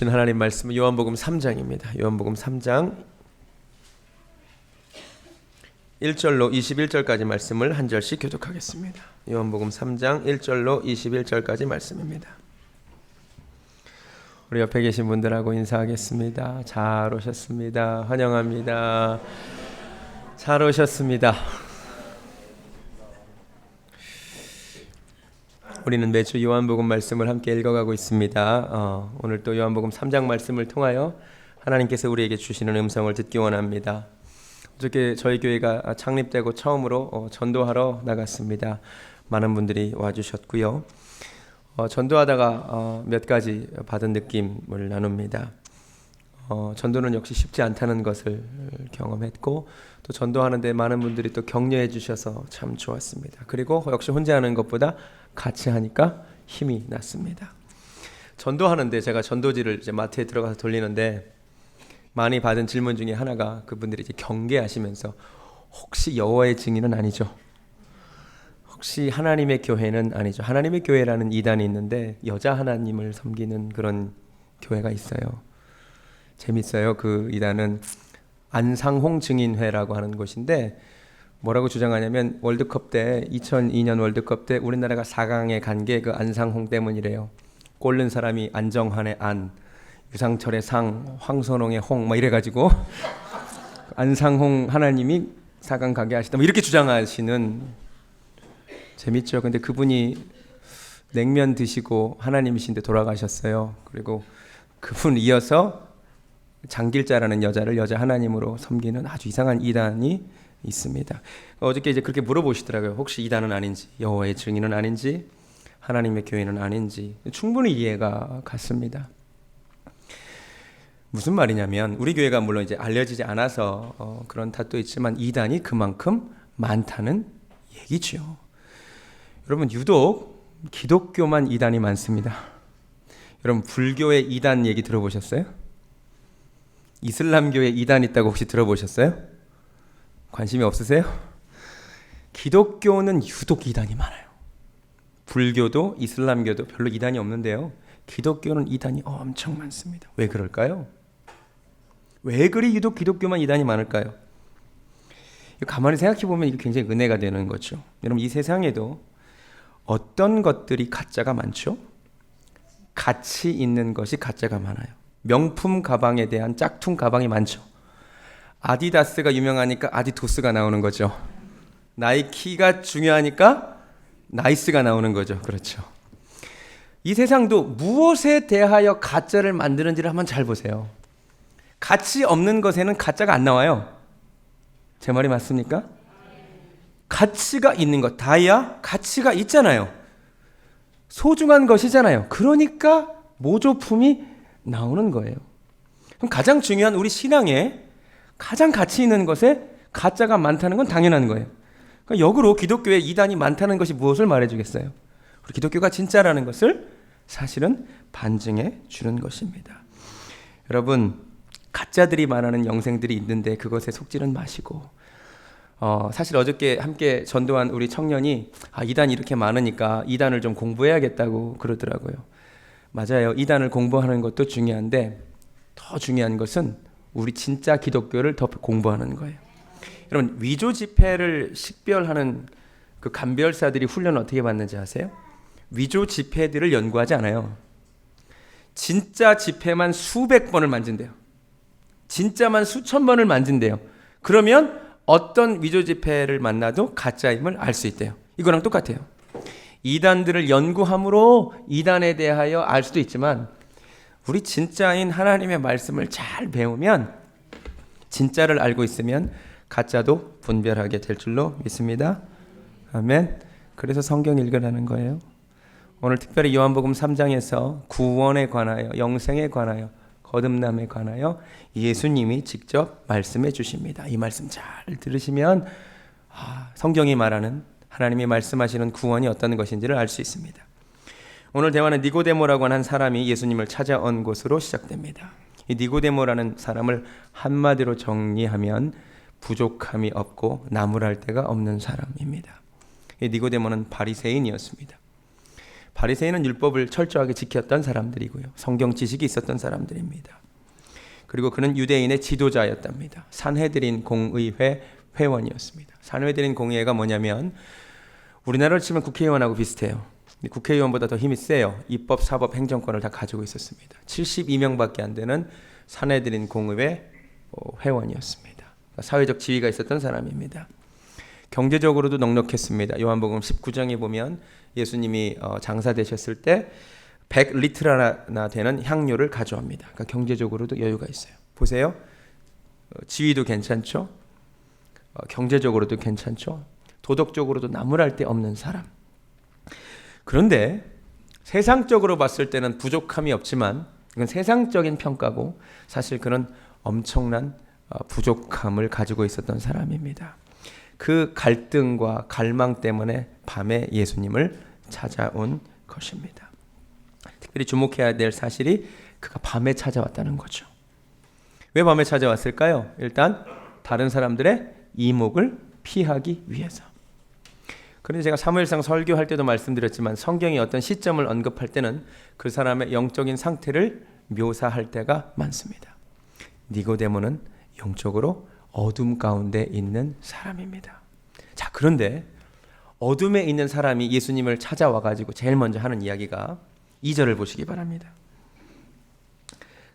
주신 하나님 말씀은 요한복음 3장입니다. 요한복음 3장 1절로 21절까지 말씀을 한 절씩 교독하겠습니다. 요한복음 3장 1절로 21절까지 말씀입니다. 우리 옆에 계신 분들하고 인사하겠습니다. 잘 오셨습니다. 환영합니다. 잘 오셨습니다. 우리는 매주 요한복음 말씀을 함께 읽어가고 있습니다. 오늘 또 요한복음 3장 말씀을 통하여 하나님께서 우리에게 주시는 음성을 듣기 원합니다. 어저께 저희 교회가 창립되고 처음으로 전도하러 나갔습니다. 많은 분들이 와주셨고요. 전도하다가 몇 가지 받은 느낌을 나눕니다. 전도는 역시 쉽지 않다는 것을 경험했고, 또 전도하는데 많은 분들이 또 격려해 주셔서 참 좋았습니다. 그리고 역시 혼자 하는 것보다 같이 하니까 힘이 났습니다. 전도하는데 제가 전도지를 이제 마트에 들어가서 돌리는데 많이 받은 질문 중에 하나가, 그분들이 이제 경계하시면서 혹시 여호와의 증인은 아니죠? 혹시 하나님의 교회는 아니죠? 하나님의 교회라는 이단이 있는데 여자 하나님을 섬기는 그런 교회가 있어요. 재밌어요. 그 이단은 안상홍 증인회라고 하는 곳인데, 뭐라고 주장하냐면 월드컵 때 2002년 월드컵 때 우리나라가 4강에 간 게 그 안상홍 때문이래요. 골 넣은 사람이 안정환의 안, 유상철의 상, 황선홍의 홍, 막 이래가지고 안상홍 하나님이 4강 가게 하시다, 뭐 이렇게 주장하시는. 재밌죠. 근데 그분이 냉면 드시고 하나님이신데 돌아가셨어요. 그리고 그분 이어서 장길자라는 여자를 여자 하나님으로 섬기는 아주 이상한 이단이 있습니다. 어저께 이제 그렇게 물어보시더라고요. 혹시 이단은 아닌지, 여호와의 증인은 아닌지, 하나님의 교회는 아닌지. 충분히 이해가 갔습니다. 무슨 말이냐면, 우리 교회가 물론 이제 알려지지 않아서 그런 탓도 있지만 이단이 그만큼 많다는 얘기죠. 여러분, 유독 기독교만 이단이 많습니다. 여러분, 불교의 이단 얘기 들어보셨어요? 이슬람교에 이단 있다고 혹시 들어보셨어요? 관심이 없으세요? 기독교는 유독 이단이 많아요. 불교도 이슬람교도 별로 이단이 없는데요, 기독교는 이단이 엄청 많습니다. 왜 그럴까요? 왜 그리 유독 기독교만 이단이 많을까요? 가만히 생각해 보면 이게 굉장히 은혜가 되는 거죠. 여러분, 이 세상에도 어떤 것들이 가짜가 많죠? 가치 있는 것이 가짜가 많아요. 명품 가방에 대한 짝퉁 가방이 많죠. 아디다스가 유명하니까 아디도스가 나오는 거죠. 나이키가 중요하니까 나이스가 나오는 거죠. 그렇죠. 이 세상도 무엇에 대하여 가짜를 만드는지를 한번 잘 보세요. 가치 없는 것에는 가짜가 안 나와요. 제 말이 맞습니까? 가치가 있는 것, 다이아 가치가 있잖아요. 소중한 것이잖아요. 그러니까 모조품이 나오는 거예요. 그럼 가장 중요한 우리 신앙에 가장 가치 있는 것에 가짜가 많다는 건 당연한 거예요. 그러니까 역으로 기독교에 이단이 많다는 것이 무엇을 말해주겠어요? 우리 기독교가 진짜라는 것을 사실은 반증해 주는 것입니다. 여러분, 가짜들이 말하는 영생들이 있는데 그것에 속지는 마시고, 사실 어저께 함께 전도한 우리 청년이 이단이 이렇게 많으니까 이단을 좀 공부해야겠다고 그러더라고요. 맞아요. 이단을 공부하는 것도 중요한데 더 중요한 것은 우리 진짜 기독교를 더 공부하는 거예요. 여러분, 위조 지폐를 식별하는 그 감별사들이 훈련을 어떻게 받는지 아세요? 위조 지폐들을 연구하지 않아요. 진짜 지폐만 수백 번을 만진대요. 진짜만 수천 번을 만진대요. 그러면 어떤 위조 지폐를 만나도 가짜임을 알 수 있대요. 이거랑 똑같아요. 이단들을 연구함으로 이단에 대하여 알 수도 있지만, 우리 진짜인 하나님의 말씀을 잘 배우면, 진짜를 알고 있으면 가짜도 분별하게 될 줄로 믿습니다. 아멘. 그래서 성경 읽으라는 거예요. 오늘 특별히 요한복음 3장에서 구원에 관하여, 영생에 관하여, 거듭남에 관하여 예수님이 직접 말씀해 주십니다. 이 말씀 잘 들으시면 성경이 말하는, 하나님이 말씀하시는 구원이 어떤 것인지를 알 수 있습니다. 오늘 대화는 니고데모라고 하는 사람이 예수님을 찾아온 곳으로 시작됩니다. 이 니고데모라는 사람을 한마디로 정리하면 부족함이 없고 나무랄 데가 없는 사람입니다. 이 니고데모는 바리새인이었습니다. 바리새인은 율법을 철저하게 지켰던 사람들이고요. 성경 지식이 있었던 사람들입니다. 그리고 그는 유대인의 지도자였답니다. 산헤드린 공의회 회원이었습니다. 산헤드린 공의회가 뭐냐면 우리나라로 치면 국회의원하고 비슷해요. 국회의원보다 더 힘이 세요. 입법, 사법, 행정권을 다 가지고 있었습니다. 72명밖에 안 되는 산헤드린 공의회 회원이었습니다. 사회적 지위가 있었던 사람입니다. 경제적으로도 넉넉했습니다. 요한복음 19장에 보면 예수님이 장사되셨을 때 100리트라나 되는 향료를 가져옵니다. 그러니까 경제적으로도 여유가 있어요. 보세요. 지위도 괜찮죠. 경제적으로도 괜찮죠. 도덕적으로도 나무랄 데 없는 사람. 그런데 세상적으로 봤을 때는 부족함이 없지만 이건 세상적인 평가고 사실 그는 엄청난 부족함을 가지고 있었던 사람입니다. 그 갈등과 갈망 때문에 밤에 예수님을 찾아온 것입니다. 특별히 주목해야 될 사실이 그가 밤에 찾아왔다는 거죠. 왜 밤에 찾아왔을까요? 일단 다른 사람들의 이목을 피하기 위해서. 그런데 제가 사무엘상 설교할 때도 말씀드렸지만 성경이 어떤 시점을 언급할 때는 그 사람의 영적인 상태를 묘사할 때가 많습니다. 니고데모는 영적으로 어둠 가운데 있는 사람입니다. 자, 그런데 어둠에 있는 사람이 예수님을 찾아와 가지고 제일 먼저 하는 이야기가 2절을 보시기 바랍니다.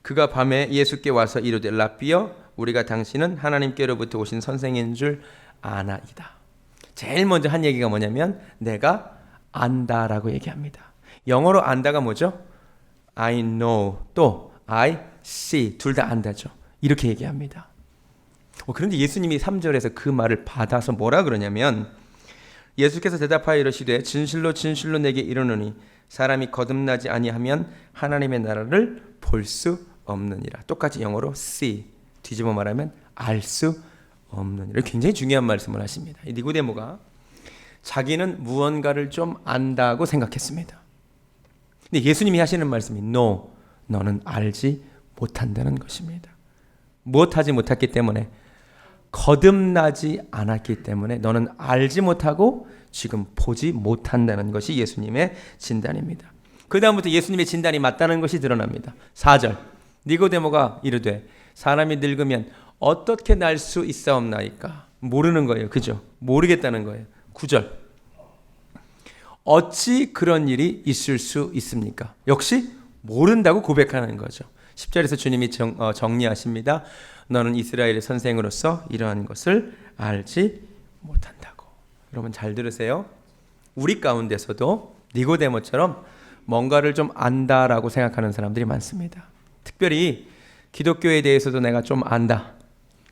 그가 밤에 예수께 와서 이르되 라삐여 우리가 당신은 하나님께로부터 오신 선생인 줄 아나이다. 제일 먼저 한 얘기가 뭐냐면 내가 안다라고 얘기합니다. 영어로 안다가 뭐죠? I know 또 I see 둘 다 안다죠. 이렇게 얘기합니다. 그런데 예수님이 3절에서 그 말을 받아서 뭐라 그러냐면 예수께서 대답하여 이르시되 진실로 진실로 내게 이르노니 사람이 거듭나지 아니하면 하나님의 나라를 볼 수 없느니라. 똑같이 영어로 see 뒤집어 말하면 알 수 없느니라. 굉장히 중요한 말씀을 하십니다. 이 니고데모가 자기는 무언가를 좀 안다고 생각했습니다. 근데 예수님이 하시는 말씀이 no, 너는 알지 못한다는 것입니다. 무엇하지 못했기 때문에 거듭나지 않았기 때문에 너는 알지 못하고 지금 보지 못한다는 것이 예수님의 진단입니다. 그 다음부터 예수님의 진단이 맞다는 것이 드러납니다. 4절 니고데모가 이르되 사람이 늙으면 어떻게 날 수 있사옵나이까. 모르는 거예요. 그죠? 모르겠다는 거예요. 9절 어찌 그런 일이 있을 수 있습니까? 역시 모른다고 고백하는 거죠. 10절에서 주님이 정리하십니다. 너는 이스라엘의 선생으로서 이러한 것을 알지 못한다고. 여러분 잘 들으세요. 우리 가운데서도 니고데모처럼 뭔가를 좀 안다라고 생각하는 사람들이 많습니다. 특별히 기독교에 대해서도 내가 좀 안다.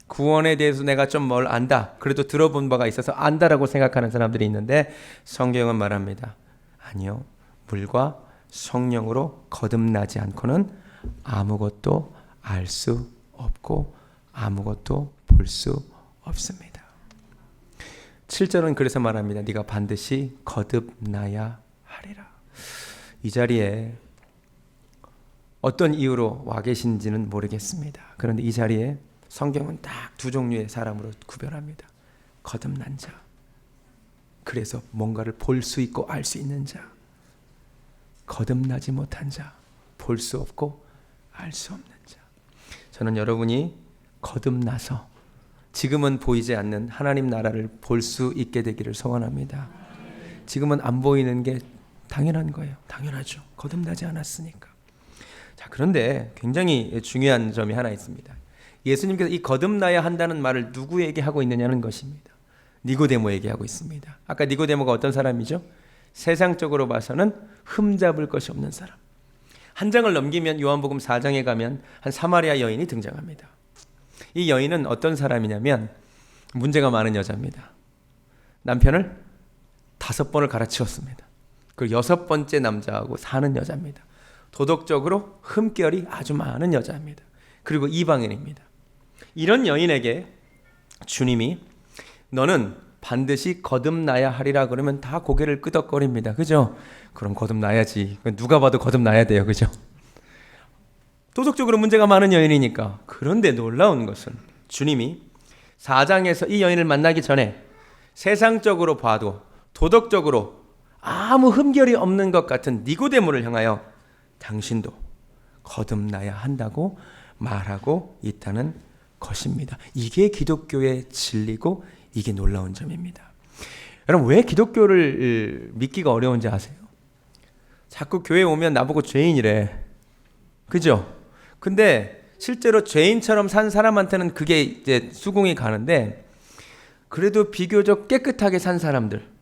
구원에 대해서 내가 좀 뭘 안다. 그래도 들어본 바가 있어서 안다라고 생각하는 사람들이 있는데 성경은 말합니다. 아니요. 물과 성령으로 거듭나지 않고는 아무것도 알 수 없고 아무것도 볼 수 없습니다. 7절은 그래서 말합니다. 네가 반드시 거듭나야 하리라. 이 자리에 어떤 이유로 와 계신지는 모르겠습니다. 그런데 이 자리에 성경은 딱 두 종류의 사람으로 구별합니다. 거듭난 자, 그래서 뭔가를 볼 수 있고 알 수 있는 자, 거듭나지 못한 자, 볼 수 없고 알 수 없는 자. 저는 여러분이 거듭나서 지금은 보이지 않는 하나님 나라를 볼 수 있게 되기를 소원합니다. 지금은 안 보이는 게 당연한 거예요. 당연하죠. 거듭나지 않았으니까. 자, 그런데 굉장히 중요한 점이 하나 있습니다. 예수님께서 이 거듭나야 한다는 말을 누구에게 하고 있느냐는 것입니다. 니고데모에게 하고 있습니다. 아까 니고데모가 어떤 사람이죠? 세상적으로 봐서는 흠잡을 것이 없는 사람. 한 장을 넘기면 요한복음 4장에 가면 한 사마리아 여인이 등장합니다. 이 여인은 어떤 사람이냐면 문제가 많은 여자입니다. 남편을 5번을 갈아치웠습니다. 그리고 6번째 남자하고 사는 여자입니다. 도덕적으로 흠결이 아주 많은 여자입니다. 그리고 이방인입니다. 이런 여인에게 주님이 너는 반드시 거듭나야 하리라 그러면 다 고개를 끄덕거립니다. 그죠? 그럼 거듭나야지. 누가 봐도 거듭나야 돼요. 그죠? 도덕적으로 문제가 많은 여인이니까. 그런데 놀라운 것은 주님이 4장에서 이 여인을 만나기 전에 세상적으로 봐도 도덕적으로 아무 흠결이 없는 것 같은 니고데모를 향하여 당신도 거듭나야 한다고 말하고 있다는 것입니다. 이게 기독교의 진리고 이게 놀라운 점입니다. 여러분, 왜 기독교를 믿기가 어려운지 아세요? 자꾸 교회 오면 나보고 죄인이래. 그죠? 근데 실제로 죄인처럼 산 사람한테는 그게 이제 수긍이 가는데, 그래도 비교적 깨끗하게 산 사람들,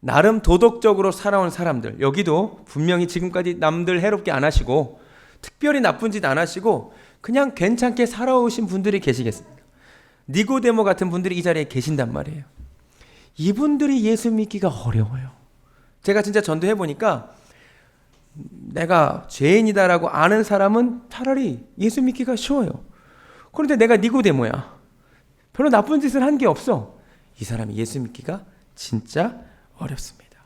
나름 도덕적으로 살아온 사람들, 여기도 분명히 지금까지 남들 해롭게 안 하시고 특별히 나쁜 짓 안 하시고 그냥 괜찮게 살아오신 분들이 계시겠습니까? 니고데모 같은 분들이 이 자리에 계신단 말이에요. 이분들이 예수 믿기가 어려워요. 제가 진짜 전도해 보니까 내가 죄인이다라고 아는 사람은 차라리 예수 믿기가 쉬워요. 그런데 내가 니고데모야, 별로 나쁜 짓을 한 게 없어, 이 사람이 예수 믿기가 진짜 어렵습니다.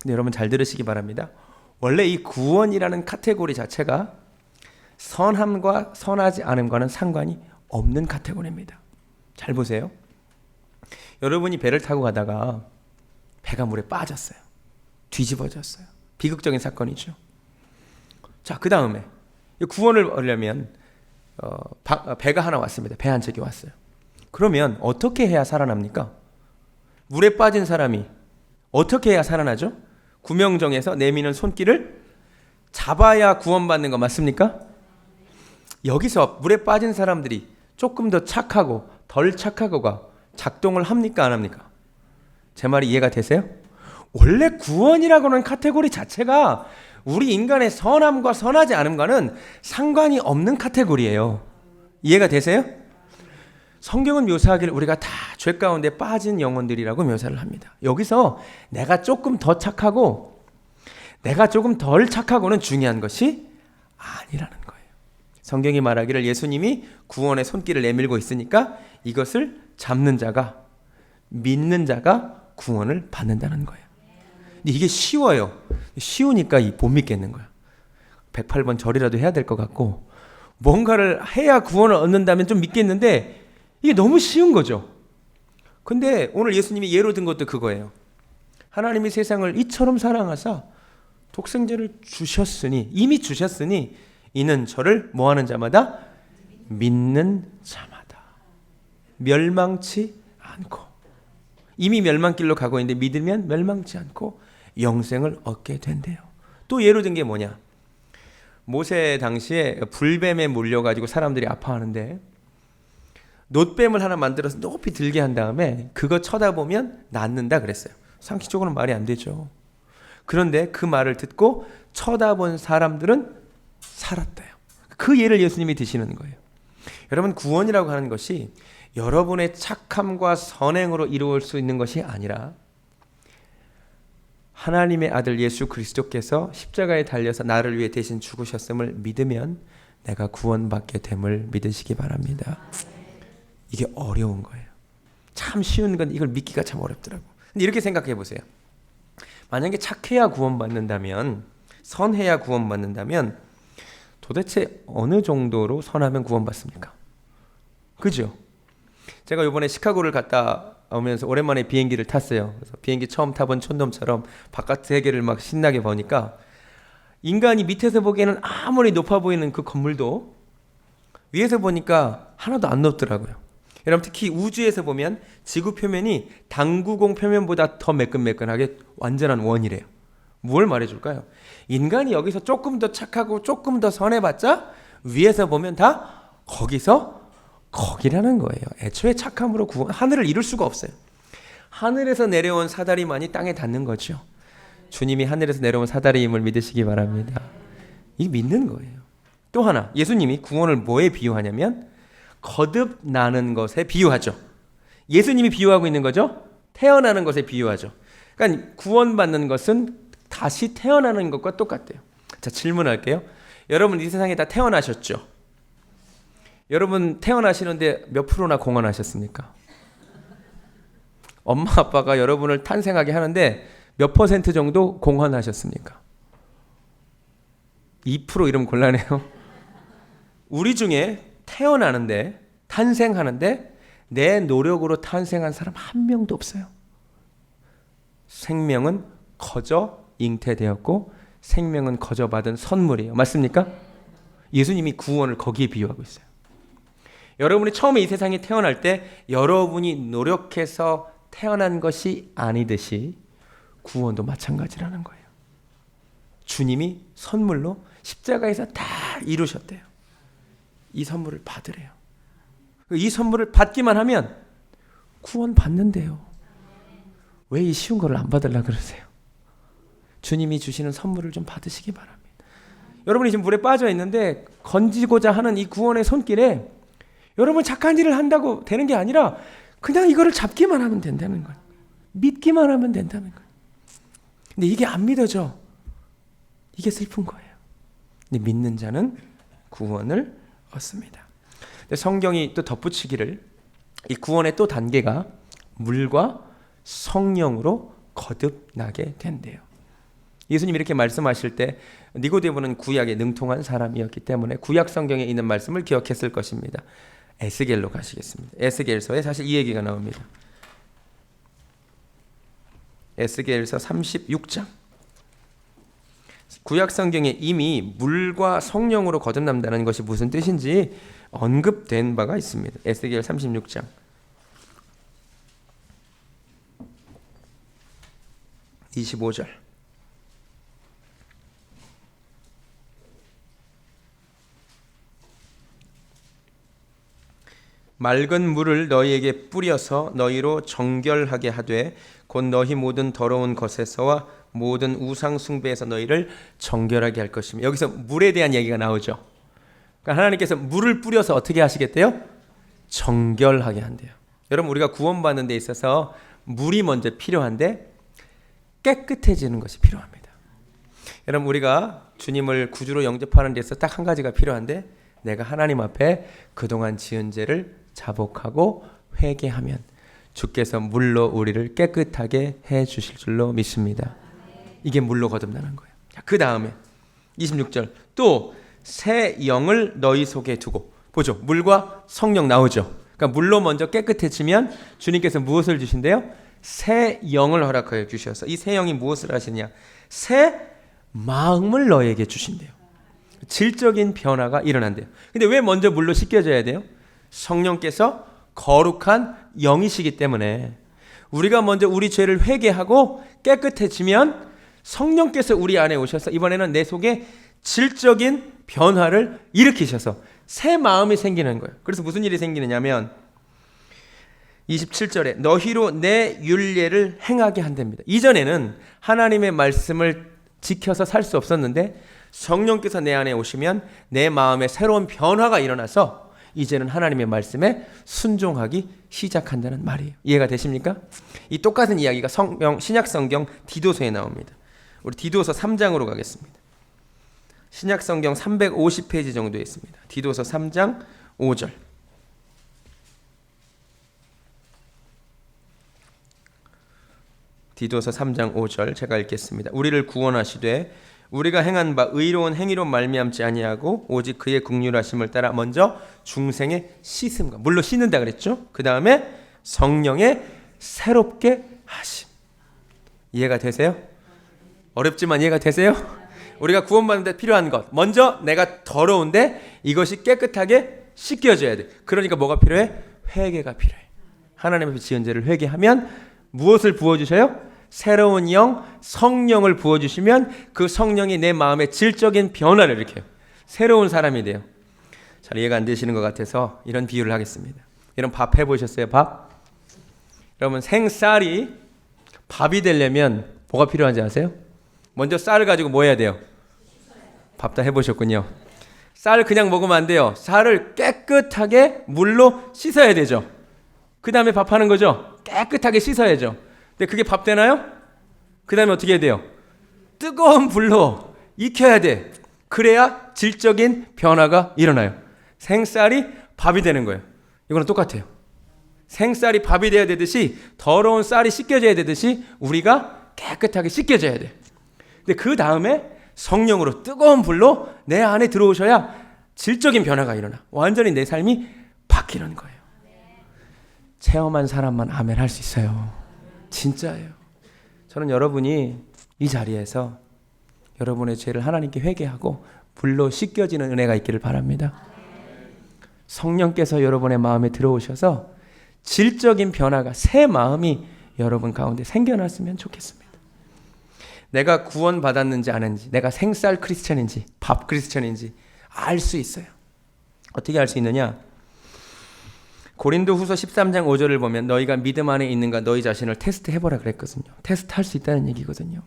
근데 여러분 잘 들으시기 바랍니다. 원래 이 구원이라는 카테고리 자체가 선함과 선하지 않음과는 상관이 없는 카테고리입니다. 잘 보세요. 여러분이 배를 타고 가다가 배가 물에 빠졌어요. 뒤집어졌어요. 비극적인 사건이죠. 자, 그 다음에 구원을 얻으려면 배가 하나 왔습니다. 배 한 척이 왔어요. 그러면 어떻게 해야 살아납니까? 물에 빠진 사람이 어떻게 해야 살아나죠? 구명정에서 내미는 손길을 잡아야 구원받는 거 맞습니까? 여기서 물에 빠진 사람들이 조금 더 착하고 덜 착하고가 작동을 합니까, 안 합니까? 제 말이 이해가 되세요? 원래 구원이라고 하는 카테고리 자체가 우리 인간의 선함과 선하지 않음과는 상관이 없는 카테고리예요. 이해가 되세요? 성경은 묘사하기를 우리가 다 죄 가운데 빠진 영혼들이라고 묘사를 합니다. 여기서 내가 조금 더 착하고 내가 조금 덜 착하고는 중요한 것이 아니라는 거예요. 성경이 말하기를 예수님이 구원의 손길을 내밀고 있으니까 이것을 잡는 자가, 믿는 자가 구원을 받는다는 거예요. 근데 이게 쉬워요. 쉬우니까 못 믿겠는 거야. 108번 절이라도 해야 될 것 같고 뭔가를 해야 구원을 얻는다면 좀 믿겠는데 이게 너무 쉬운 거죠. 근데 오늘 예수님이 예로 든 것도 그거예요. 하나님이 세상을 이처럼 사랑하사 독생자를 주셨으니, 이미 주셨으니 이는 저를 뭐하는 자마다 믿는 자마다 멸망치 않고, 이미 멸망길로 가고 있는데 믿으면 멸망치 않고 영생을 얻게 된대요. 또 예로 든 게 뭐냐? 모세 당시에 불뱀에 물려가지고 사람들이 아파하는데 놋뱀을 하나 만들어서 높이 들게 한 다음에 그거 쳐다보면 낫는다 그랬어요. 상식적으로는 말이 안 되죠. 그런데 그 말을 듣고 쳐다본 사람들은 살았대요. 그 예를 예수님이 드시는 거예요. 여러분, 구원이라고 하는 것이 여러분의 착함과 선행으로 이루어질 수 있는 것이 아니라 하나님의 아들 예수 그리스도께서 십자가에 달려서 나를 위해 대신 죽으셨음을 믿으면 내가 구원받게 됨을 믿으시기 바랍니다. 이게 어려운 거예요. 참 쉬운 건 이걸 믿기가 참 어렵더라고. 근데 이렇게 생각해 보세요. 만약에 착해야 구원받는다면, 선해야 구원받는다면 도대체 어느 정도로 선하면 구원받습니까? 그죠? 제가 이번에 시카고를 갔다 오면서 오랜만에 비행기를 탔어요. 그래서 비행기 처음 타본 촌놈처럼 바깥 세계를 막 신나게 보니까 인간이 밑에서 보기에는 아무리 높아 보이는 그 건물도 위에서 보니까 하나도 안 높더라고요. 여러분, 특히 우주에서 보면 지구 표면이 당구공 표면보다 더 매끈매끈하게 완전한 원이래요. 뭘 말해줄까요? 인간이 여기서 조금 더 착하고 조금 더 선해봤자 위에서 보면 다 거기라는 거예요. 애초에 착함으로 하늘을 이룰 수가 없어요. 하늘에서 내려온 사다리만이 땅에 닿는 거죠. 주님이 하늘에서 내려온 사다리임을 믿으시기 바랍니다. 이 믿는 거예요. 또 하나, 예수님이 구원을 뭐에 비유하냐면 거듭나는 것에 비유하죠. 예수님이 비유하고 있는 거죠. 태어나는 것에 비유하죠. 그러니까 구원받는 것은 다시 태어나는 것과 똑같대요. 자, 질문할게요. 여러분 이 세상에 다 태어나셨죠? 여러분 태어나시는데 몇 프로나 공헌하셨습니까? 엄마 아빠가 여러분을 탄생하게 하는데 몇 퍼센트 정도 공헌하셨습니까? 2% 이러면 곤란해요. 우리 중에 태어나는데, 탄생하는데 내 노력으로 탄생한 사람 한 명도 없어요. 생명은 거저 잉태되었고 생명은 거저 받은 선물이에요. 맞습니까? 예수님이 구원을 거기에 비유하고 있어요. 여러분이 처음에 이 세상에 태어날 때 여러분이 노력해서 태어난 것이 아니듯이 구원도 마찬가지라는 거예요. 주님이 선물로 십자가에서 다 이루셨대요. 이 선물을 받으래요. 이 선물을 받기만 하면 구원 받는데요. 왜 이 쉬운 걸 안 받으려고 그러세요? 주님이 주시는 선물을 좀 받으시기 바랍니다. 여러분이 지금 물에 빠져 있는데 건지고자 하는 이 구원의 손길에 여러분 착한 일을 한다고 되는 게 아니라 그냥 이거를 잡기만 하면 된다는 거예요. 믿기만 하면 된다는 거예요. 근데 이게 안 믿어져. 이게 슬픈 거예요. 근데 믿는 자는 구원을 얻습니다. 근데 성경이 또 덧붙이기를 이 구원의 또 단계가 물과 성령으로 거듭나게 된대요. 예수님 이렇게 말씀하실 때 니고데모는 구약에 능통한 사람이었기 때문에 구약 성경에 있는 말씀을 기억했을 것입니다. 에스겔로 가시겠습니다. 에스겔서에 사실 이 얘기가 나옵니다. 에스겔서 36장. 구약 성경에 이미 물과 성령으로 거듭난다는 것이 무슨 뜻인지 언급된 바가 있습니다. 에스겔 36장 25절. 맑은 물을 너희에게 뿌려서 너희로 정결하게 하되 곧 너희 모든 더러운 것에서와 모든 우상 숭배에서 너희를 정결하게 할 것이며. 여기서 물에 대한 얘기가 나오죠. 그러니까 하나님께서 물을 뿌려서 어떻게 하시겠대요? 정결하게 한대요. 여러분 우리가 구원받는 데 있어서 물이 먼저 필요한데 깨끗해지는 것이 필요합니다. 여러분 우리가 주님을 구주로 영접하는 데 있어서 딱 한 가지가 필요한데 내가 하나님 앞에 그동안 지은 죄를 자복하고 회개하면 주께서 물로 우리를 깨끗하게 해 주실 줄로 믿습니다. 이게 물로 거듭나는 거예요. 그 다음에 26절 또 새 영을 너희 속에 두고. 보죠. 물과 성령 나오죠. 그러니까 물로 먼저 깨끗해지면 주님께서 무엇을 주신대요? 새 영을 허락하여 주셔서 이 새 영이 무엇을 하시냐? 새 마음을 너에게 주신대요. 질적인 변화가 일어난대요. 근데 왜 먼저 물로 씻겨져야 돼요? 성령께서 거룩한 영이시기 때문에 우리가 먼저 우리 죄를 회개하고 깨끗해지면 성령께서 우리 안에 오셔서 이번에는 내 속에 질적인 변화를 일으키셔서 새 마음이 생기는 거예요. 그래서 무슨 일이 생기느냐면 27절에 너희로 내 율례를 행하게 한답니다. 이전에는 하나님의 말씀을 지켜서 살 수 없었는데 성령께서 내 안에 오시면 내 마음에 새로운 변화가 일어나서 이제는 하나님의 말씀에 순종하기 시작한다는 말이에요. 이해가 되십니까? 이 똑같은 이야기가 신약 성경 디도서에 나옵니다. 우리 디도서 3장으로 가겠습니다. 신약 성경 350페이지 정도에 있습니다. 디도서 3장 5절. 디도서 3장 5절 제가 읽겠습니다. 우리를 구원하시되 우리가 행한 바 의로운 행위로 말미암지 아니하고 오직 그의 긍휼하심을 따라 먼저 중생의 씻음과 물로 씻는다 그랬죠. 그 다음에 성령의 새롭게 하심. 이해가 되세요? 어렵지만 이해가 되세요? 우리가 구원받는 데 필요한 것 먼저 내가 더러운데 이것이 깨끗하게 씻겨져야 돼. 그러니까 뭐가 필요해? 회개가 필요해. 하나님 앞에 지은 죄를 회개하면 무엇을 부어주셔요? 새로운 영, 성령을 부어주시면 그 성령이 내 마음에 질적인 변화를 일으켜요. 새로운 사람이 돼요. 잘 이해가 안 되시는 것 같아서 이런 비유를 하겠습니다. 이런 밥 해보셨어요? 밥? 여러분 생쌀이 밥이 되려면 뭐가 필요한지 아세요? 먼저 쌀을 가지고 뭐 해야 돼요? 밥 다 해보셨군요. 쌀 그냥 먹으면 안 돼요. 쌀을 깨끗하게 물로 씻어야 되죠. 그 다음에 밥하는 거죠. 깨끗하게 씻어야죠. 근데 그게 밥 되나요? 그 다음에 어떻게 해야 돼요? 뜨거운 불로 익혀야 돼. 그래야 질적인 변화가 일어나요. 생쌀이 밥이 되는 거예요. 이거는 똑같아요. 생쌀이 밥이 돼야 되듯이 더러운 쌀이 씻겨져야 되듯이 우리가 깨끗하게 씻겨져야 돼. 근데 그 다음에 성령으로 뜨거운 불로 내 안에 들어오셔야 질적인 변화가 일어나. 완전히 내 삶이 바뀌는 거예요. 체험한 사람만 아멘 할 수 있어요. 진짜예요. 저는 여러분이 이 자리에서 여러분의 죄를 하나님께 회개하고 불로 씻겨지는 은혜가 있기를 바랍니다. 성령께서 여러분의 마음에 들어오셔서 질적인 변화가, 새 마음이 여러분 가운데 생겨났으면 좋겠습니다. 내가 구원받았는지 아는지, 내가 생쌀 크리스천인지 밥 크리스천인지 알 수 있어요. 어떻게 알 수 있느냐? 고린도 후서 13장 5절을 보면 너희가 믿음 안에 있는가 너희 자신을 테스트해보라 그랬거든요. 테스트할 수 있다는 얘기거든요.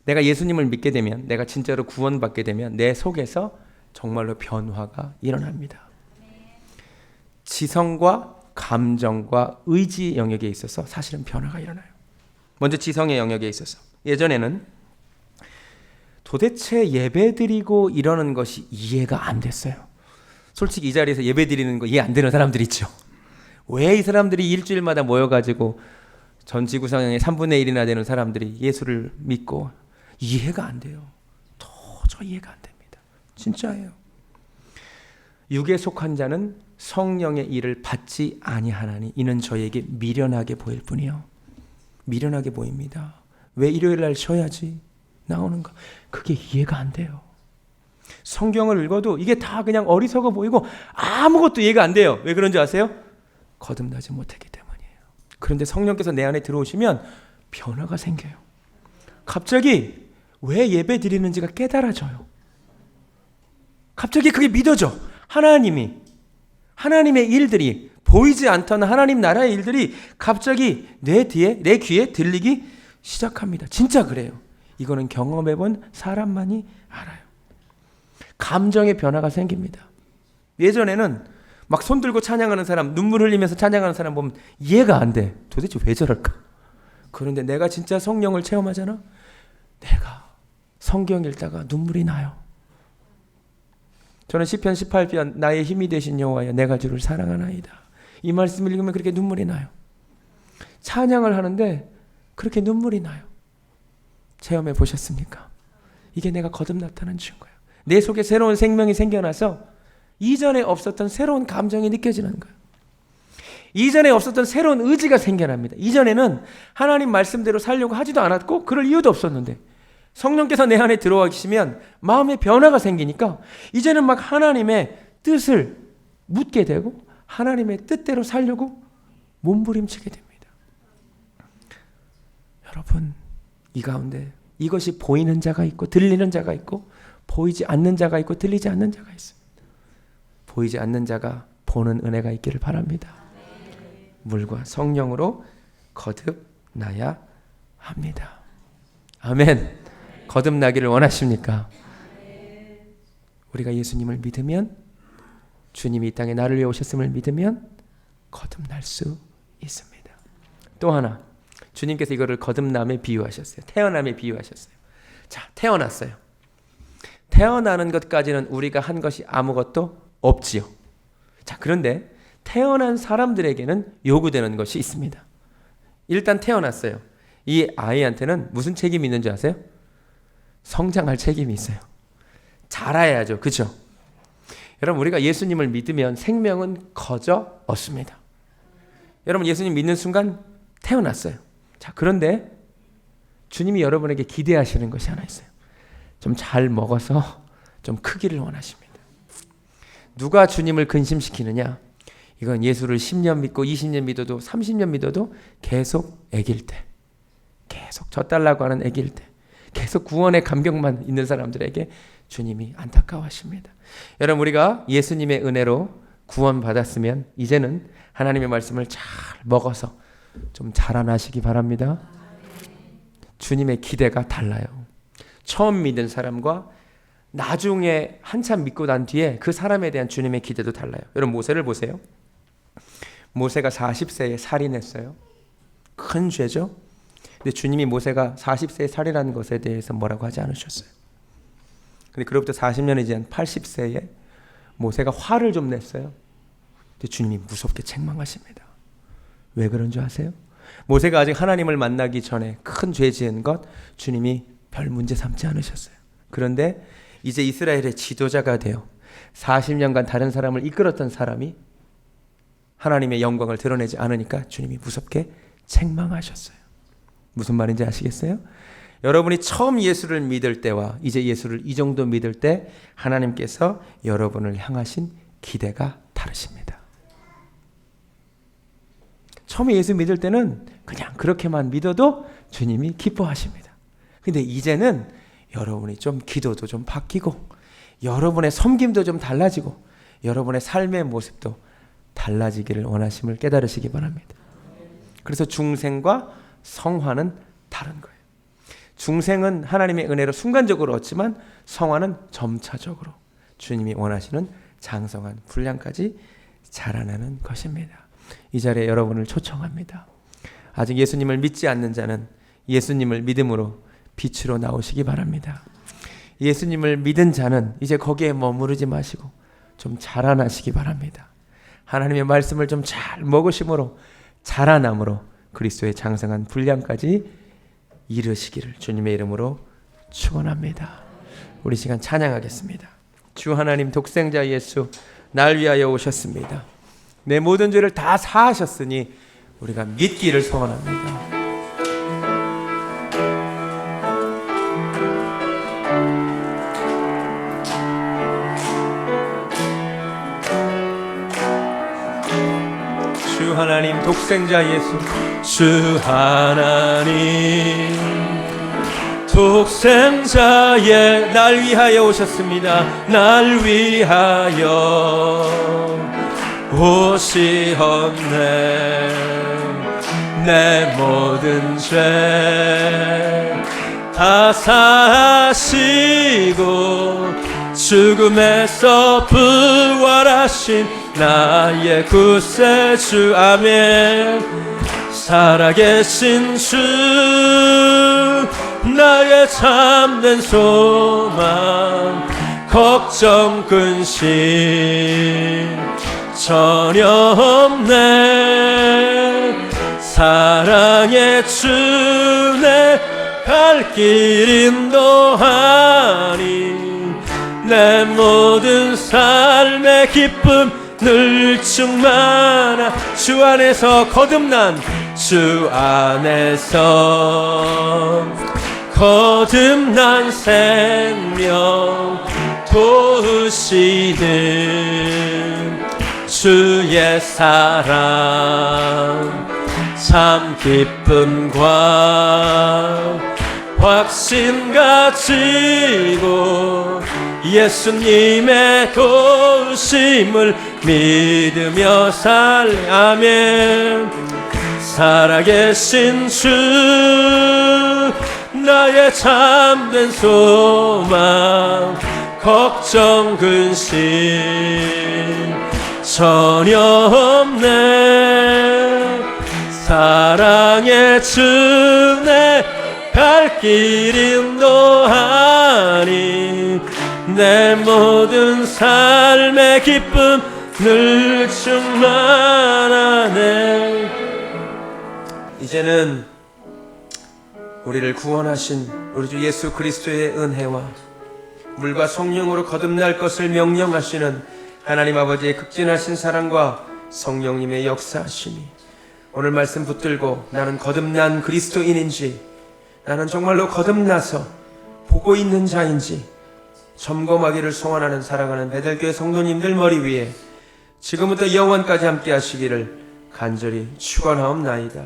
내가 예수님을 믿게 되면, 내가 진짜로 구원받게 되면 내 속에서 정말로 변화가 일어납니다. 지성과 감정과 의지 영역에 있어서 사실은 변화가 일어나요. 먼저 지성의 영역에 있어서, 예전에는 도대체 예배드리고 이러는 것이 이해가 안 됐어요. 솔직히 이 자리에서 예배드리는 거 이해 안 되는 사람들 있죠. 왜 이 사람들이 일주일마다 모여가지고 전 지구상의 3분의 1이나 되는 사람들이 예수를 믿고, 이해가 안 돼요. 도저히 이해가 안 됩니다. 진짜예요. 육에 속한 자는 성령의 일을 받지 아니하나니 이는 저에게 미련하게 보일 뿐이요. 미련하게 보입니다. 왜 일요일 날 쉬어야지 나오는가? 그게 이해가 안 돼요. 성경을 읽어도 이게 다 그냥 어리석어 보이고 아무것도 이해가 안 돼요. 왜 그런지 아세요? 거듭나지 못했기 때문이에요. 그런데 성령께서 내 안에 들어오시면 변화가 생겨요. 갑자기 왜 예배 드리는지가 깨달아져요. 갑자기 그게 믿어져. 하나님의 일들이, 보이지 않던 하나님 나라의 일들이 갑자기 내 귀에 들리기 시작합니다. 진짜 그래요. 이거는 경험해본 사람만이 알아요. 감정의 변화가 생깁니다. 예전에는 막 손들고 찬양하는 사람, 눈물 흘리면서 찬양하는 사람 보면 이해가 안 돼. 도대체 왜 저럴까? 그런데 내가 진짜 성령을 체험하잖아. 내가 성경 읽다가 눈물이 나요. 저는 시편 18편 나의 힘이 되신 여호와여 내가 주를 사랑하나이다. 이 말씀을 읽으면 그렇게 눈물이 나요. 찬양을 하는데 그렇게 눈물이 나요. 체험해 보셨습니까? 이게 내가 거듭났다는 증거예요. 내 속에 새로운 생명이 생겨나서 이전에 없었던 새로운 감정이 느껴지는 거예요. 이전에 없었던 새로운 의지가 생겨납니다. 이전에는 하나님 말씀대로 살려고 하지도 않았고 그럴 이유도 없었는데 성령께서 내 안에 들어와 계시면 마음의 변화가 생기니까 이제는 막 하나님의 뜻을 묻게 되고 하나님의 뜻대로 살려고 몸부림치게 됩니다. 여러분, 이 가운데 이것이 보이는 자가 있고 들리는 자가 있고 보이지 않는 자가 있고 들리지 않는 자가 있습니다. 보이지 않는 자가 보는 은혜가 있기를 바랍니다. 물과 성령으로 거듭나야 합니다. 아멘. 거듭나기를 원하십니까? 우리가 예수님을 믿으면, 주님이 이 땅에 나를 위해 오셨음을 믿으면 거듭날 수 있습니다. 또 하나, 주님께서 이거를 거듭남에 비유하셨어요. 태어남에 비유하셨어요. 자, 태어났어요. 태어나는 것까지는 우리가 한 것이 아무것도 없지요. 자, 그런데 태어난 사람들에게는 요구되는 것이 있습니다. 일단 태어났어요. 이 아이한테는 무슨 책임이 있는지 아세요? 성장할 책임이 있어요. 자라야죠. 그죠? 여러분, 우리가 예수님을 믿으면 생명은 거저 얻습니다. 여러분, 예수님 믿는 순간 태어났어요. 자, 그런데 주님이 여러분에게 기대하시는 것이 하나 있어요. 좀 잘 먹어서 좀 크기를 원하십니다. 누가 주님을 근심시키느냐? 이건 예수를 10년 믿고 20년 믿어도 30년 믿어도 계속 애길 때, 계속 져달라고 하는 애길 때, 계속 구원의 감격만 있는 사람들에게 주님이 안타까워하십니다. 여러분, 우리가 예수님의 은혜로 구원받았으면 이제는 하나님의 말씀을 잘 먹어서 좀 자라나시기 바랍니다. 주님의 기대가 달라요. 처음 믿은 사람과 나중에 한참 믿고 난 뒤에 그 사람에 대한 주님의 기대도 달라요. 여러분, 모세를 보세요. 모세가 40세에 살인했어요. 큰 죄죠. 근데 주님이 모세가 40세에 살인한 것에 대해서 뭐라고 하지 않으셨어요. 근데 그로부터 40년이 지난 80세에 모세가 화를 좀 냈어요. 근데 주님이 무섭게 책망하십니다. 왜 그런 줄 아세요? 모세가 아직 하나님을 만나기 전에 큰 죄 지은 것 주님이 별 문제 삼지 않으셨어요. 그런데 이제 이스라엘의 지도자가 되어 40년간 다른 사람을 이끌었던 사람이 하나님의 영광을 드러내지 않으니까 주님이 무섭게 책망하셨어요. 무슨 말인지 아시겠어요? 여러분이 처음 예수를 믿을 때와 이제 예수를 이 정도 믿을 때 하나님께서 여러분을 향하신 기대가 다르십니다. 처음에 예수 믿을 때는 그냥 그렇게만 믿어도 주님이 기뻐하십니다. 근데 이제는 여러분이 좀 기도도 좀 바뀌고 여러분의 섬김도 좀 달라지고 여러분의 삶의 모습도 달라지기를 원하심을 깨달으시기 바랍니다. 그래서 중생과 성화는 다른 거예요. 중생은 하나님의 은혜로 순간적으로 얻지만 성화는 점차적으로 주님이 원하시는 장성한 분량까지 자라나는 것입니다. 이 자리에 여러분을 초청합니다. 아직 예수님을 믿지 않는 자는 예수님을 믿음으로 빛으로 나오시기 바랍니다. 예수님을 믿은 자는 이제 거기에 머무르지 마시고 좀 자라나시기 바랍니다. 하나님의 말씀을 좀 잘 먹으심으로 자라남으로 그리스도의 장성한 분량까지 이르시기를 주님의 이름으로 축원합니다. 우리 시간 찬양하겠습니다. 주 하나님 독생자 예수 날 위하여 오셨습니다. 내 모든 죄를 다 사하셨으니 우리가 믿기를 소원합니다. 주 하나님 독생자 예수 주 하나님 독생자의 날 위하여 오셨습니다. 날 위하여 오시었네. 내 모든 죄 다 사하시고 죽음에서 부활하신 나의 구세주 아멘. 살아계신 주 나의 참된 소망 걱정 근심 전혀 없네. 사랑의 주 내 발길 인도하니 내 모든 삶의 기쁨 늘 충만한 주 안에서 거듭난 주 안에서 거듭난 생명 도우시는 주의 사랑 참 기쁨과 확신 가지고 예수님의 도우심을 믿으며 아멘. 살아계신 주 나의 참된 소망 걱정 근심 전혀 없네. 사랑의 주 내 발길 인도하니 내 모든 삶의 기쁨 늘 충만하네. 이제는 우리를 구원하신 우리 주 예수 그리스도의 은혜와 물과 성령으로 거듭날 것을 명령하시는 하나님 아버지의 극진하신 사랑과 성령님의 역사하심이 오늘 말씀 붙들고 나는 거듭난 그리스도인인지 나는 정말로 거듭나서 보고 있는 자인지 점검하기를 소원하는 사랑하는 베델교회 성도님들 머리 위에 지금부터 영원까지 함께 하시기를 간절히 축원하옵나이다.